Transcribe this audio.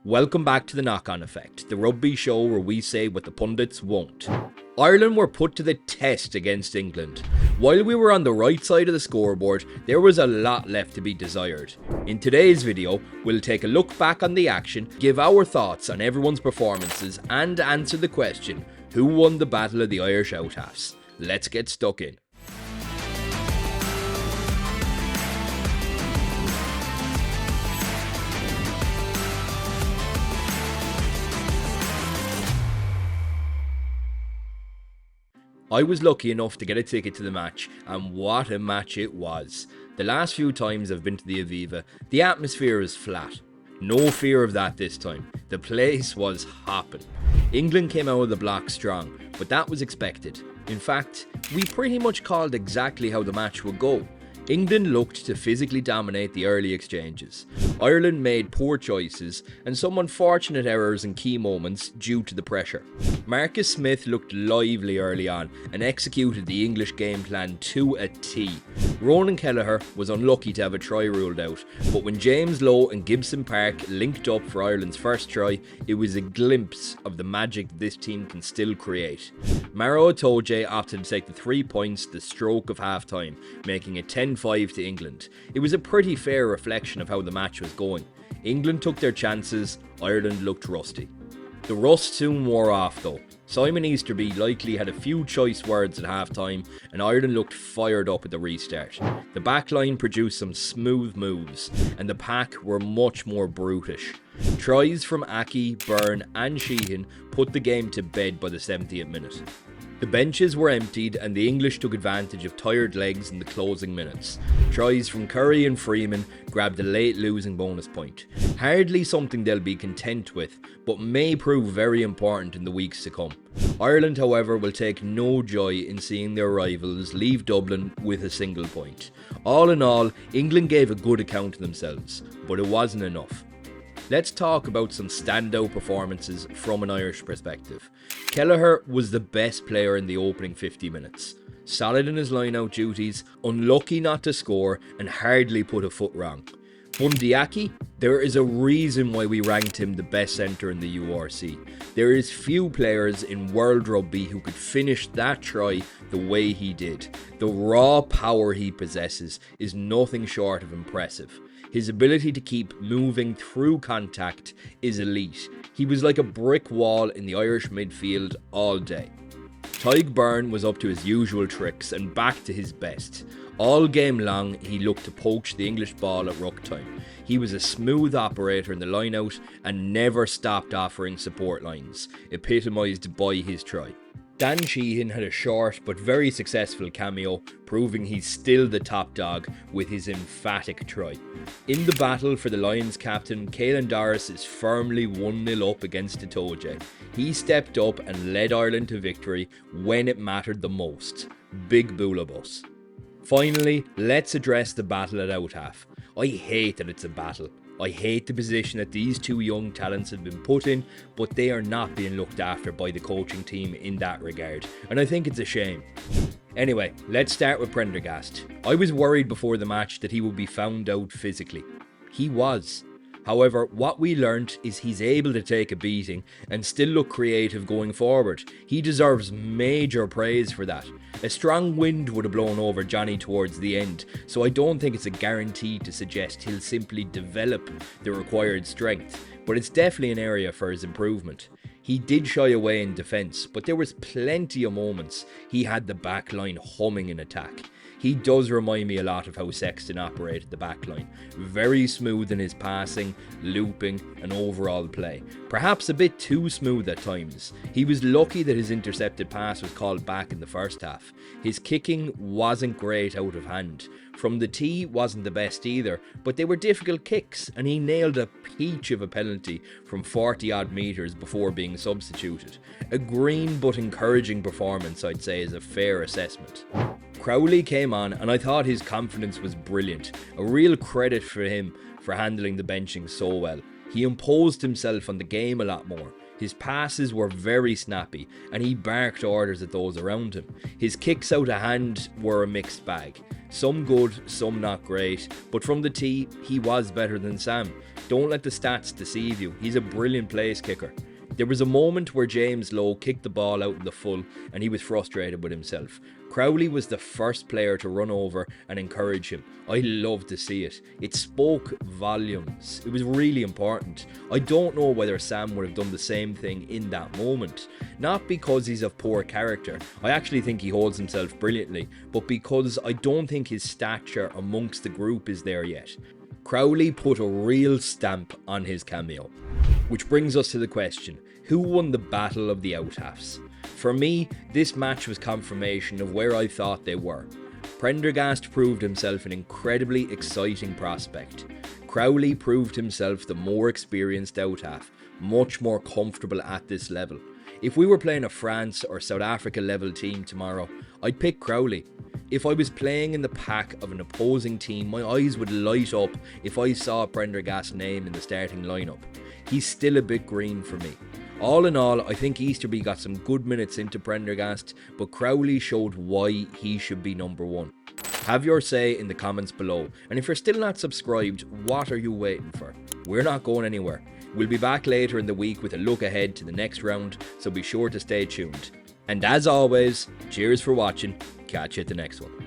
Welcome back to the Knock-On Effect, the rugby show where we say what the pundits won't. Ireland were put to the test against England. While we were on the right side of the scoreboard, there was a lot left to be desired. In today's video, we'll take a look back on the action, give our thoughts on everyone's performances, and answer the question, who won the Battle of the Irish Outhalves? Let's get stuck in. I was lucky enough to get a ticket to the match, and what a match it was. The last few times I've been to the Aviva, the atmosphere is flat. No fear of that this time. The place was hopping. England came out of the block strong, but that was expected. In fact, we pretty much called exactly how the match would go. England looked to physically dominate the early exchanges. Ireland made poor choices and some unfortunate errors in key moments due to the pressure. Marcus Smith looked lively early on and executed the English game plan to a T. Ronan Kelleher was unlucky to have a try ruled out, but when James Lowe and Gibson-Park linked up for Ireland's first try, it was a glimpse of the magic this team can still create. Maro Itoje opted to take the 3 points the stroke of half-time, making it 10-5 to England. It was a pretty fair reflection of how the match was going. England took their chances, Ireland looked rusty. The rust soon wore off though. Simon Easterby likely had a few choice words at half-time and Ireland looked fired up at the restart. The backline produced some smooth moves and the pack were much more brutish. Tries from Aki, Beirne and Sheeha put the game to bed by the 70th minute. The benches were emptied and the English took advantage of tired legs in the closing minutes. Tries from Curry and Freeman grabbed a late losing bonus point. Hardly something they'll be content with, but may prove very important in the weeks to come. Ireland, however, will take no joy in seeing their rivals leave Dublin with a single point. All in all, England gave a good account of themselves, but it wasn't enough. Let's talk about some standout performances from an Irish perspective. Kelleher was the best player in the opening 50 minutes. Solid in his line-out duties, unlucky not to score and hardly put a foot wrong. Bundee Aki, there is a reason why we ranked him the best centre in the URC. There is few players in world rugby who could finish that try the way he did. The raw power he possesses is nothing short of impressive. His ability to keep moving through contact is elite. He was like a brick wall in the Irish midfield all day. Tadhg Beirne was up to his usual tricks and back to his best. All game long, he looked to poach the English ball at ruck time. He was a smooth operator in the line-out and never stopped offering support lines, epitomised by his try. Dan Sheehan had a short but very successful cameo, proving he's still the top dog with his emphatic try. In the battle for the Lions captain, Caelan Doris is firmly 1-0 up against Itoje. He stepped up and led Ireland to victory when it mattered the most. Big boolabus. Finally, let's address the battle at Outhalves. I hate that it's a battle. I hate the position that these two young talents have been put in, but they are not being looked after by the coaching team in that regard, and I think it's a shame. Anyway, let's start with Prendergast. I was worried before the match that he would be found out physically. He was. However, what we learnt is he's able to take a beating and still look creative going forward. He deserves major praise for that. A strong wind would have blown over Johnny towards the end, so I don't think it's a guarantee to suggest he'll simply develop the required strength, but it's definitely an area for his improvement. He did shy away in defence, but there was plenty of moments he had the back line humming in attack. He does remind me a lot of how Sexton operated the backline. Very smooth in his passing, looping and overall play. Perhaps a bit too smooth at times. He was lucky that his intercepted pass was called back in the first half. His kicking wasn't great out of hand. From the tee wasn't the best either, but they were difficult kicks and he nailed a peach of a penalty from 40 odd metres before being substituted. A green but encouraging performance, I'd say, is a fair assessment. Crowley came on and I thought his confidence was brilliant. A real credit for him for handling the benching so well. He imposed himself on the game a lot more. His passes were very snappy and he barked orders at those around him. His kicks out of hand were a mixed bag. Some good, some not great, but from the tee, he was better than Sam. Don't let the stats deceive you. He's a brilliant place kicker. There was a moment where James Lowe kicked the ball out in the full and he was frustrated with himself. Crowley was the first player to run over and encourage him. I loved to see it. It spoke volumes. It was really important. I don't know whether Sam would have done the same thing in that moment. Not because he's of poor character. I actually think he holds himself brilliantly, but because I don't think his stature amongst the group is there yet. Crowley put a real stamp on his cameo. Which brings us to the question, who won the Battle of the Outhalves? For me, this match was confirmation of where I thought they were. Prendergast proved himself an incredibly exciting prospect. Crowley proved himself the more experienced out-half, much more comfortable at this level. If we were playing a France or South Africa level team tomorrow, I'd pick Crowley. If I was playing in the pack of an opposing team, my eyes would light up if I saw Prendergast's name in the starting lineup. He's still a bit green for me. All in all, I think Easterby got some good minutes into Prendergast, but Crowley showed why he should be number one. Have your say in the comments below, and if you're still not subscribed, what are you waiting for? We're not going anywhere. We'll be back later in the week with a look ahead to the next round, so be sure to stay tuned. And as always, cheers for watching, catch you at the next one.